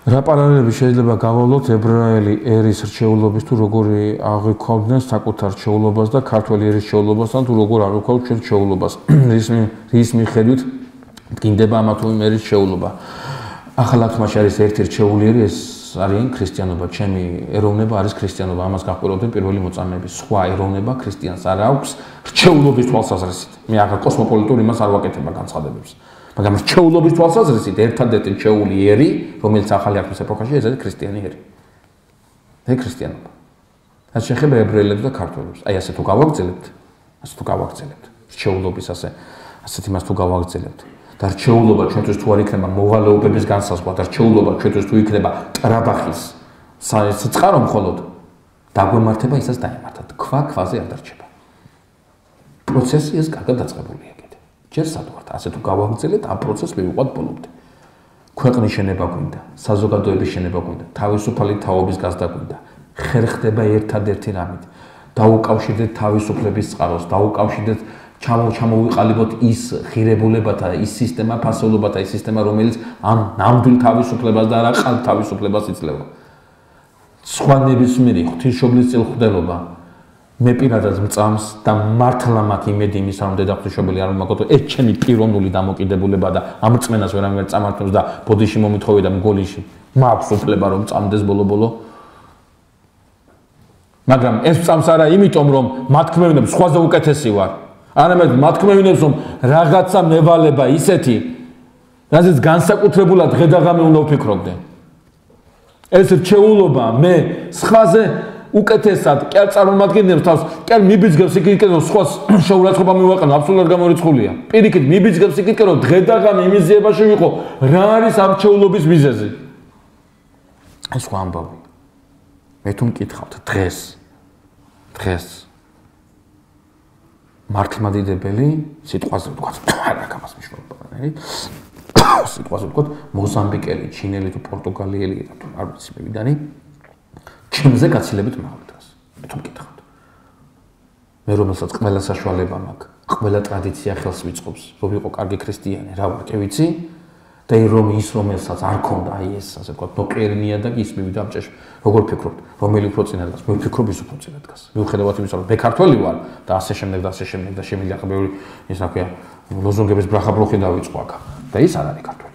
რა პარალელები შეიძლება გავავლოთ ებრაელი ერის რჩეულობის თუ როგორი აღიქვამდნენ საკუთარ რჩეულობას და ქართველი ერის რჩეულობასთან თუ როგორ აღიქვამთ ჩვენ რჩეულობას რის მიხედვით დგინდება ამა თუ იმ ერის რჩეულობა ახალ ათმაში არის ერთი რჩეულიერი ეს არის ქრისტიანობა ჩემი ეროვნება არის ქრისტიანობა ამას გავყურებდნენ პირველი მოწამეები სხვა ეროვნება ქრისტიანს არ აქვს რჩეულობის თვალსაზრისით მე აღარ კოსმოპოლიტურ იმას არ ვაკეთებ განცხადებებს მაგრამ რჩეულობის თვალსაზრისით ერთადერთი რჩეული ერი რომელიც ახალი ათმის ეპოქაში ეს არის ქრისტიანი ერი ეს ქრისტიანობა რაც შეეხება ებრაელებს და ქართველებს აი ასე თუ გავაგრძელებთ რჩეულობის ასეთ იმას თუ გავაგრძელებთ და რჩეულობა ჩვენთვის თუ არ იქნება მოვალეობების განსაზღვრა და რჩეულობა ჩვენთვის თუ იქნება ტრაბახის საწყარო მხოლოდ დაგვემართება ისაც დაემართა თქვა ქვაზე არ დარჩება პროცესი ეს კარგად დაწყებულია კიდე ჯერ სად ვართ ასე თუ გავაგრძელებთ ამ პროცესს მივიყვათ ბოლომდე ქვეყნის შენება გვინდა საზოგადოების შენება გვინდა თავისუფალი თაობის გაზრდა გვინდა ხერხდება ერთადერთი რამით დაუკავშირდეთ თავისუფლების წყაროს დაუკავშირდეთ ჩამოვიყალიბოთ ის ღირებულებათა ის სისტემა ფასეულობათა ის სისტემა რომელიც ამ ნამდვილ თავისუფლებას და არა ყალ თავისუფლებას იძლევა სხვა ნებისმიერი ღვთისმშობლის წილხვდელობა მე პირადად მწამს და მართლა მაქვს იმედი იმისა რომ დედა ღვთისმშობელი არ მომაგოთ ეს ჩემი პიროვნული დამოკიდებულება და ამ რწმენას ვერავინ ვერ წამართავს და ბოდიში მომითხოვე და მგოლიში მაქვს უფლება რომ წამდეს ბოლო მაგრამ ეს წამს არა იმიტომ რომ მათქმევნებს სხვაზე უკეთესი ვარ არამედ მათქმევნებს რომ რაღაცა მევალება ისეთი რაზეც განსაკუთრებულად დღე-დაღამე უნდა ვფიქრობდე ეს რჩეულობა მე სხვაზე უკეთესად კი არ წარმომადგენს თავს კი არ მიბიძგებს იქით რომ სხვა შეურაცხყოფა მივაყენო აბსოლუტურად გამორიცხულია პირიქით მიბიძგებს იქით რომ დღე-დაღამე იმიზიებაში ვიყო რა არის ამ რჩეულობის მიზეზი ეს სხვა ამბავი მე თუ მკითხავთ დღეს მართლმადიდებელი სიტყვაზე ვთქვათ რა გამას მნიშვნელობანი სიტყვაზე ვთქვათ მოზამბიკელი ჩინელი თუ პორტუგალიელი თუ არ ვიცი მე ვიდანი ჩემზე გაცილებით მაღალ დღეს მე თუ მკითხავთ მე რომელსაც ყველა საშუალება მაქვს ყველა ტრადიცია ხელს ვიწყობს რომ ვიყო კარგი ქრისტიანი რა ვარ კი ვიცი და რომ ის რომელსაც არ ქონდა აი ეს ასე ვთქვათ ნოყერნია და ის მივიდა ამ ჭეშ როგორ ფიქრობთ რომელი უფრო წინა დგას მე ვფიქრობ ის უფრო წინა დგას მიუხედავად იმისა რომ მე ქართველი ვარ და ასე შემდეგ და შემიძლია ბევრი ის რა ქვია ლოზუნგების ბრახა-ბრუხი დავიწყო აქ და ის არ არის ქართველი